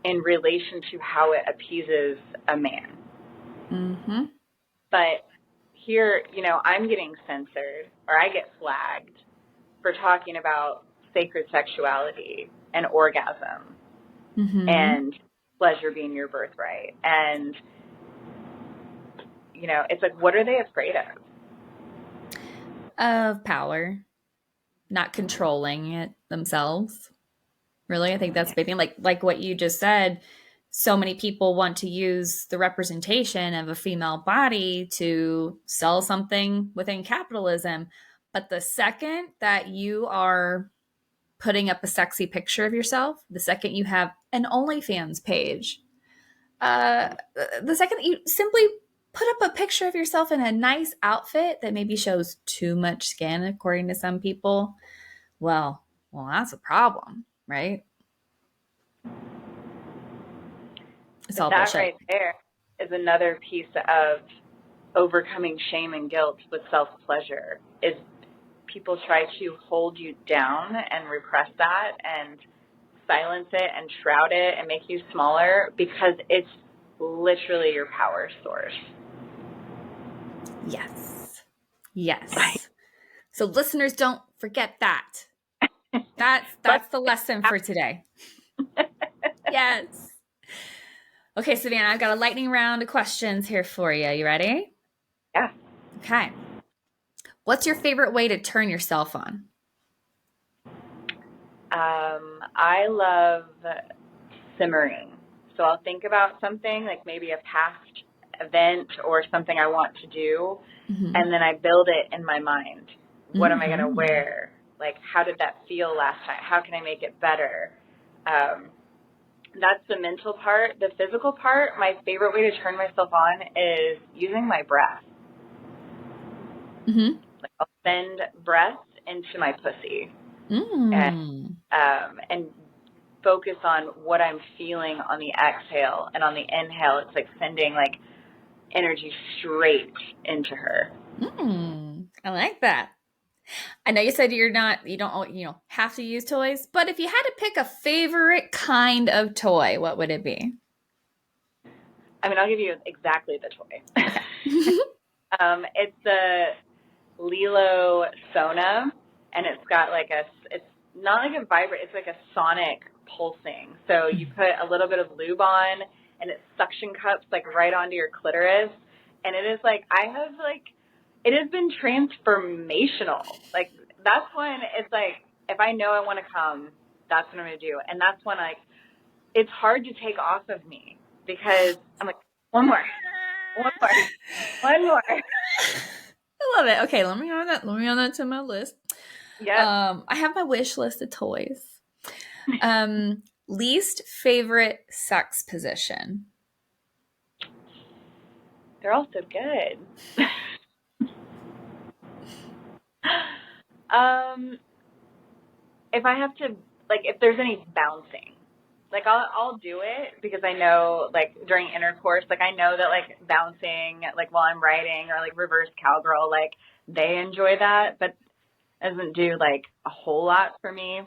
B: in relation to how it appeases a man.
A: Mm-hmm.
B: But here, I'm getting censored, or I get flagged for talking about sacred sexuality and orgasm
A: Mm-hmm.
B: and pleasure being your birthright. And, it's like, what are they afraid of?
A: Of power, not controlling it themselves. Really, I think that's the big thing. Like what you just said, so many people want to use the representation of a female body to sell something within capitalism. But the second that you are putting up a sexy picture of yourself, the second you have an OnlyFans page, uh, the second that you simply put up a picture of yourself in a nice outfit that maybe shows too much skin, according to some people, well, that's a problem, right? It's
B: But
A: all
B: that
A: bullshit.
B: right there is another piece of overcoming shame and guilt with self-pleasure, is people try to hold you down and repress that and silence it and shroud it and make you smaller, because it's literally your power source.
A: Yes. Yes. So listeners, don't forget that.
B: But
A: That's the lesson for today. Yes. Okay, Savannah, I've got a lightning round of questions here for you. You ready?
B: yeah,
A: Okay. What's your favorite way to turn yourself on?
B: I love simmering. So I'll think about something, like maybe a past event or something I want to do,
A: Mm-hmm.
B: and then I build it in my mind. What am I going to
A: Mm-hmm.
B: wear? Like, how did that feel last time? How can I make it better? Um, that's the mental part. The physical part, my favorite way to turn myself on is using my breath.
A: Mm-hmm.
B: Like, I'll send breath into my pussy, and
A: Mm.
B: and focus on what I'm feeling on the exhale, and on the inhale, it's like sending like energy straight into her.
A: Mm. I like that. I know you said you don't, have to use toys, but if you had to pick a favorite kind of toy, what would it be?
B: I mean, I'll give you exactly the toy.
A: Okay.
B: It's the Lilo Sona, and it's got like it's not like a vibrate, it's like a sonic pulsing. So you put a little bit of lube on, and it suction cups like right onto your clitoris, and it is like it has been transformational. Like that's when it's like if I know I want to come, that's what I'm gonna do, and that's when it's hard to take off of me because I'm like one more, one more, one more.
A: I love it. Okay, let me add that. Let me add that to my list.
B: Yep.
A: I have my wish list of toys. Least favorite sex position.
B: They're all so good. If I have to, like, if there's any bouncing, like I'll do it because I know, like, during intercourse, like I know that like bouncing, like while I'm writing or like reverse cowgirl, like they enjoy that, but it doesn't do like a whole lot for me.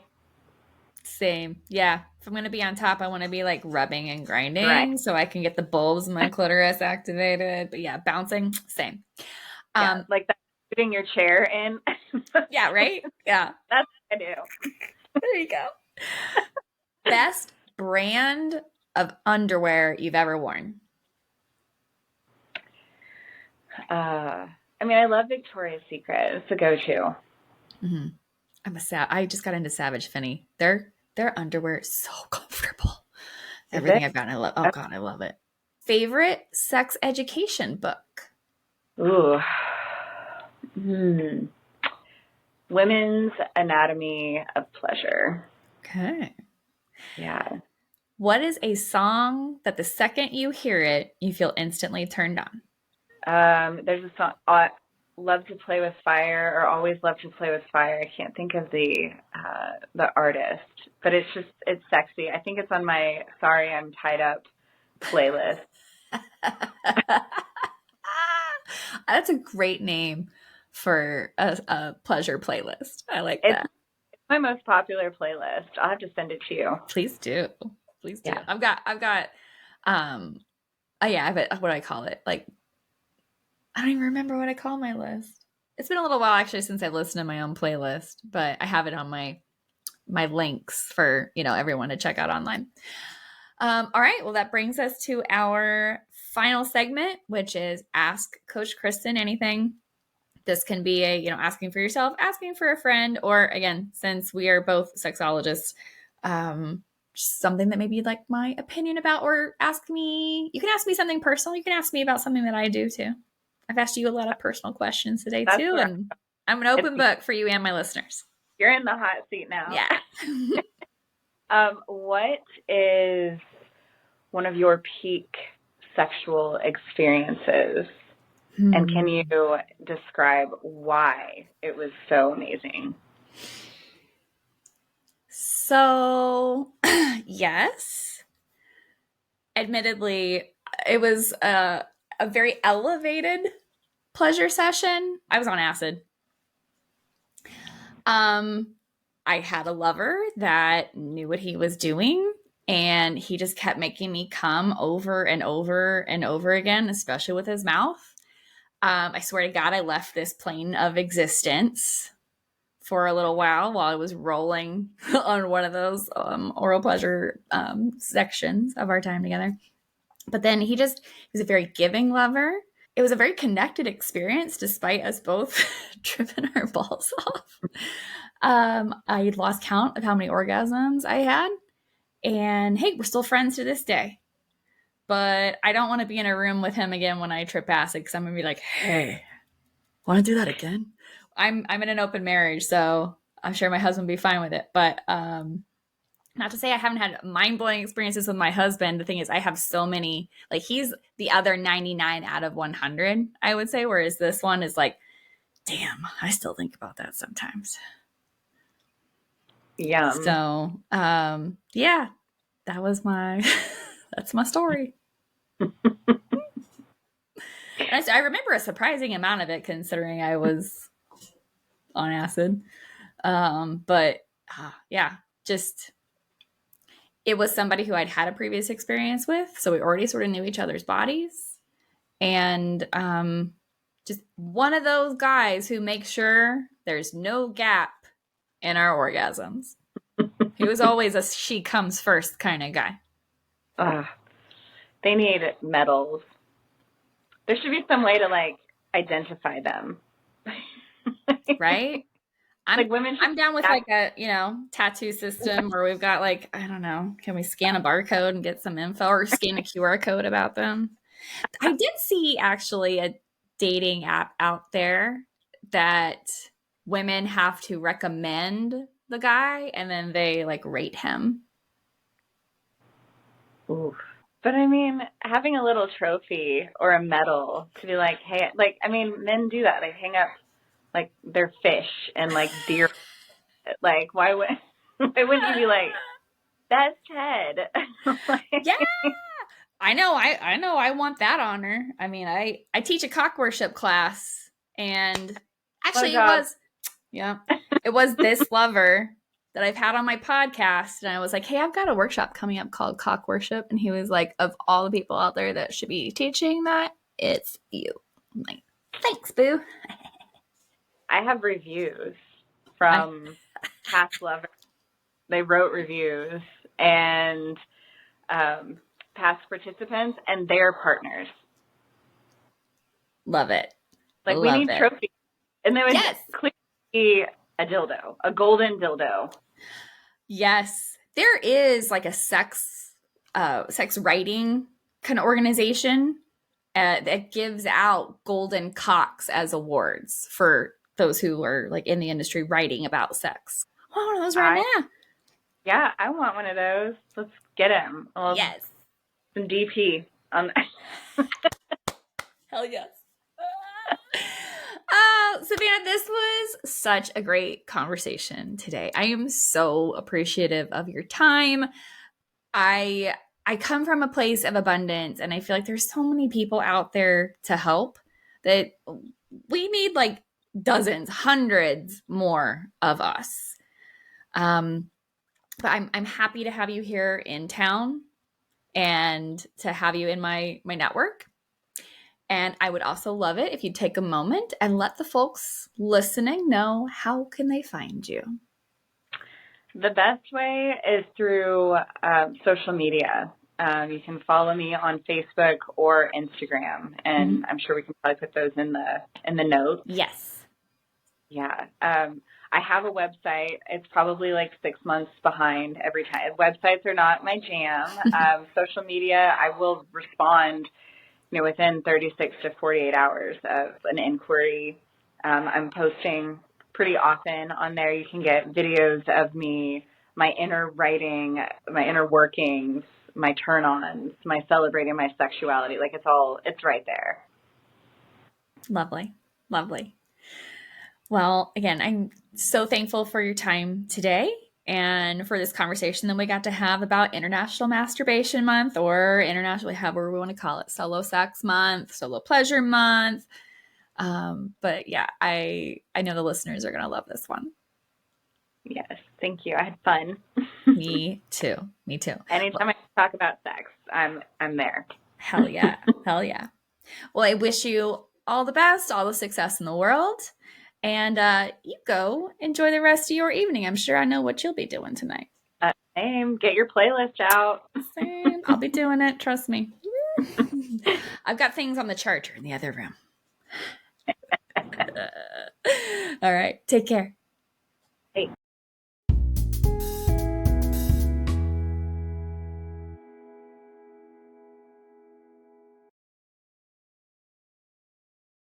A: Same. Yeah. If I'm gonna be on top, I want to be like rubbing and
B: Right.
A: grinding so I can get the bulbs in my clitoris activated. But yeah, bouncing, same.
B: Yeah,
A: Um,
B: like that, putting your chair in.
A: yeah, right? Yeah.
B: That's what I do.
A: There you go. Best brand of underwear you've ever worn.
B: I mean, I love Victoria's Secret. It's a go-to.
A: Mm-hmm. I just got into Savage Finney. Their underwear is so comfortable.
B: Is
A: Everything
B: it?
A: I've gotten, I love. Oh God, I love it. Favorite sex education book?
B: Ooh. Hmm. Women's Anatomy of Pleasure.
A: Okay.
B: Yeah.
A: What is a song that the second you hear it, you feel instantly turned on?
B: There's a song, "Love to Play with Fire" or "Always Love to Play with Fire." I can't think of the artist, but it's sexy. I think it's on my "Sorry I'm Tied Up" playlist.
A: That's a great name for a pleasure playlist. I like
B: It's
A: that.
B: my most popular playlist. I'll have to send it to you.
A: Please do. Please do.
B: Yeah.
A: I've got um yeah, I've what do I call it? Like I don't even remember what I call my list. It's been a little while actually since I've listened to my own playlist, but I have it on my links for, everyone to check out online. All right, well that brings us to our final segment, which is Ask Coach Kristen Anything. This can be asking for yourself, asking for a friend, or again, since we are both sexologists, something that maybe you'd like my opinion about, or ask me. You can ask me something personal. You can ask me about something that I do too. I've asked you a lot of personal questions today
B: That's
A: too,
B: where
A: and I'm an open book for you and my listeners.
B: you're in the hot seat now.
A: Yeah.
B: What is one of your peak sexual experiences? And can you describe why it was so amazing?
A: So, yes. Admittedly, it was a very elevated pleasure session. I was on acid. I had a lover that knew what he was doing, and he just kept making me come over and over and over again, especially with his mouth. I swear to God, I left this plane of existence for a little while I was rolling on one of those oral pleasure sections of our time together. But then he was a very giving lover. It was a very connected experience despite us both tripping our balls off. I lost count of how many orgasms I had. And hey, we're still friends to this day. But I don't want to be in a room with him again when I trip acid because I'm going to be like, hey, want to do that again? I'm in an open marriage, so I'm sure my husband would be fine with it. But not to say I haven't had mind-blowing experiences with my husband. The thing is, I have so many, like he's the other 99 out of 100, I would say, whereas this one is like, damn, I still think about that sometimes.
B: Yum.
A: So, yeah, that was my, that's my story. And I remember a surprising amount of it considering I was on acid. But yeah, just it was somebody who I'd had a previous experience with, so we already sort of knew each other's bodies, and just one of those guys who makes sure there's no gap in our orgasms. He was always a she comes first kind of guy.
B: They need medals. There should be some way to like identify them.
A: Right?
B: Like women should
A: I'm down with like a, tattoo system where we've got like, I don't know, can we scan a barcode and get some info or scan a QR code about them? I did see actually a dating app out there that women have to recommend the guy and then they like rate him.
B: Ooh. But I mean, having a little trophy or a medal to be like, hey, like, I mean, men do that. They hang up like their fish and like deer. Like, why wouldn't you be like, that's Ted? Like,
A: Yeah. I know. I know. I want that honor. I mean, I teach a cock worship class, and actually,
B: job.
A: it was this lover that I've had on my podcast, and I was like, hey, I've got a workshop coming up called cock worship, and he was like, of all the people out there that should be teaching that, it's you. I'm like, thanks, boo.
B: I have reviews from past lovers. They wrote reviews and past participants and their partners.
A: Love it.
B: Like, we need trophies. And they would clearly be a dildo, a golden dildo.
A: Yes. There is like a sex writing kind of organization that gives out golden cocks as awards for those who are like in the industry writing about sex. I want one of those right now.
B: Yeah, I want one of those. Let's get him.
A: Yes.
B: Some DP on.
A: Hell yes. Savannah, this was such a great conversation today. I am so appreciative of your time. I come from a place of abundance, and I feel like there's so many people out there to help that we need like dozens, hundreds more of us. But I'm happy to have you here in town and to have you in my network. And I would also love it if you'd take a moment and let the folks listening know how can they find you.
B: The best way is through social media. You can follow me on Facebook or Instagram, and I'm sure we can probably put those in the notes.
A: Yes.
B: Yeah. I have a website. It's probably like 6 months behind every time. Websites are not my jam. Social media, I will respond, within 36 to 48 hours of an inquiry. I'm posting pretty often on there. You can get videos of me, my inner writing, my inner workings, my turn-ons, my celebrating my sexuality. Like it's right there.
A: Lovely. Lovely. Well, again, I'm so thankful for your time today and for this conversation that we got to have about International Masturbation Month, or internationally, however we want to call it, Solo Sex Month, Solo Pleasure Month. But yeah, I know the listeners are going to love this one.
B: Yes, thank you. I had fun.
A: Me too.
B: Anytime I talk about sex, I'm there.
A: Hell yeah. Hell yeah. Well, I wish you all the best, all the success in the world. And you go enjoy the rest of your evening. I'm sure I know what you'll be doing tonight.
B: Same. Get your playlist out.
A: Same. I'll be doing it. Trust me. I've got things on the charger in the other room. All right. Take care.